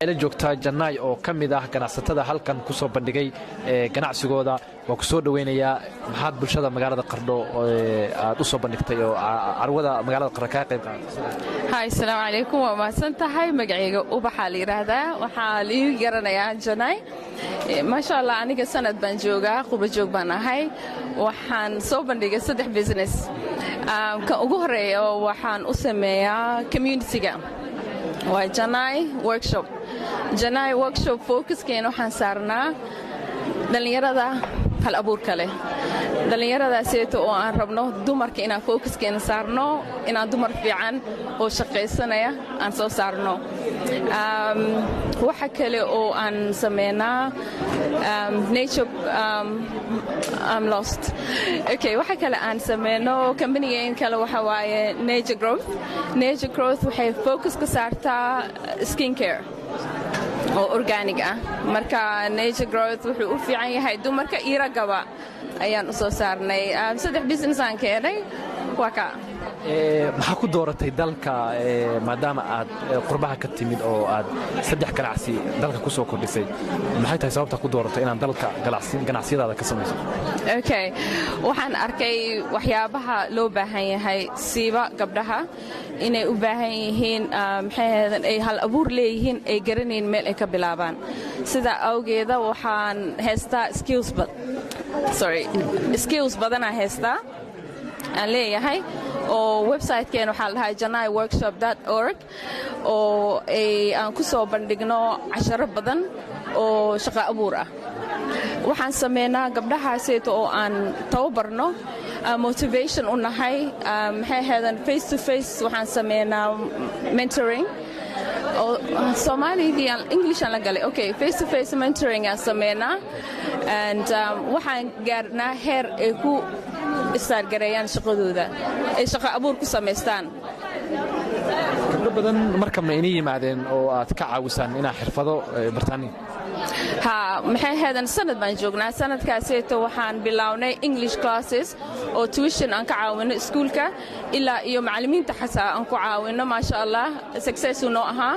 ila joogtaa Janay oo kamid ah ganacsatada halkan ku soo bandhigay ganacsigooda waa ku soo dhaweynayaa maxaad bulshada magaalada Qardho aad u soo bandhigtay oo arwada magaalada Qardho ka qayb qaadatay. Assalaamu alaykum wa mahadsantahay magacayga ubaxa la yiraahdaa waxa la garanayaa Janay ma sha Allah aniga sanad baan joogaa quba joog baan ahay waxaan soo bandhigay 3 business ka ugu horeeyo waxaan u sameeyaa community-ga waa Janay workshop. Janay workshop focus keeno waxaan saarnaa dhalinyarada hal abuurka leh dhalinyarada seeto oo aan rabno dumarka inaan focus keeno saarno inaan dumar fiican oo shaqaysanaya aan soo saarno waxa kale oo aan sameynaa nature I'm lost okay waxa kale aan sameyno company-ga kale waxa waaye nature growth waxay focus ka saartaa skin care oo organic ah marka nature growth wuxuu u fiican yahay dumarka iyo ragaba ayaan u soo saarnay 3 business aan keenay waa ka maxaa ku dooratay dalka maadaama aad qurbaha ka timid oo aad 3 ganacsi dalka ku soo kordhisay maxay tahay sababta ku dooratay inaan dalka ganacsiyadaada ka samayso okay waxaan arkay waxyaabaha loo baahan yahay siiba gabdhaha inay u baahan yihiin maxay ay hal abuur leeyihiin ay garaneen meel ay ka bilaabaan sida awgeeda waxaan haystaa skills badan aan haystaa aan leeyahay oo website-keena waxaa la dhahaa janayworkshop.org oo aan ku soo bandhigno casharo badan oo shaqo abuur ah waxaan sameynaa gabdhahaaseeto oo aan tababarno motivation u nahay maxay ahaydaan face to face waxaan sameynaa mentoring Somaliga English aan la galay okay face to face mentoring aan sameynaa and waxaan gaarnaa heer ay ku istargareeyaan shaqadooda ay shaqo abuur ku sameystaan gabdho badan marka ma inay yimaadeen oo aad ka caawisaan inaa xirfado bartaan maxay ahaydaan sanad baan joognaa sanadkaaseeto waxaan bilownay English classes oo tuition aan ka caawino iskuulka ilaa iyo macallimiinta xataa aan ku caawino ma sha Allah success noo ahaa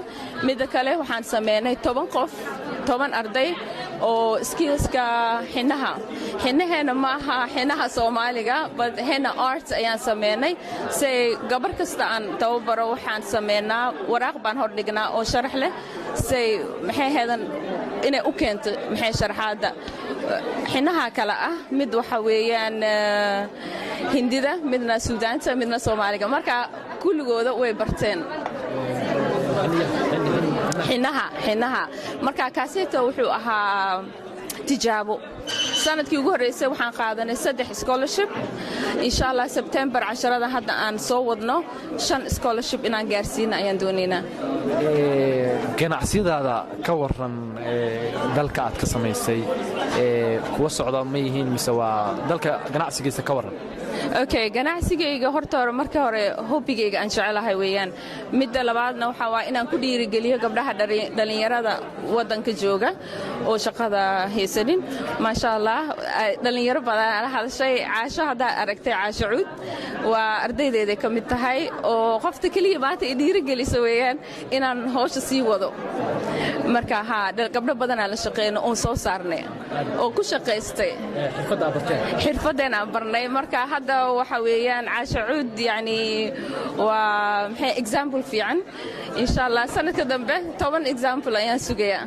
mid kale waxaan sameynay 10 arday oo skillska xinaheena ma aha xinaha Soomaaliga but xina art ayaan sameynay say gabar kasta aan tababaro waxaan sameynaa waraaq baan hor dhignaa oo sharax leh say maxay ahaydaan inay u keento maxay sharaxaada xinaha kala ah mid waxa weeyaan hindida midna suudaanta midna Soomaaliga marka kulligooda way barteen xinaha marka kaaseeto wuxuu ahaa tijaabo sanadkii ugu horeysay waxaan qaadanay 3 scholarship insha Allah September 10 hadda aan soo wadno 5 scholarship inaan gaarsiino ayaan doonaynaa ganacsiyadaada ka waran dalka aad ka samaysay kuwa socda ma yihiin mise waa dalka ganacsigiisa ka waran okay ganacsigayga horta marka hore hobbigayga aan jecelahay weeyaan midda labaadna waxa waa inaan ku dhiirigeliyo gabdhaha dhalinyarada wadanka jooga oo shaqada haysanin ma sha Allah dhalinyaro badan la hadashay caasho hada aragtay caasho cuud waa ardaydeeda ka mid tahay oo qofta kaliya maanta ay dhiirigeliso weeyaan inaan hawsha sii wado marka gabdho badan la shaqeeyno oo soo saarnay oo ku shaqeystay xirfadana barnay marka hadda waxa weeyaan caasho cuud yani waa maxay example fiican insha Allah sanadka dambe 10 example ayaan sugayaa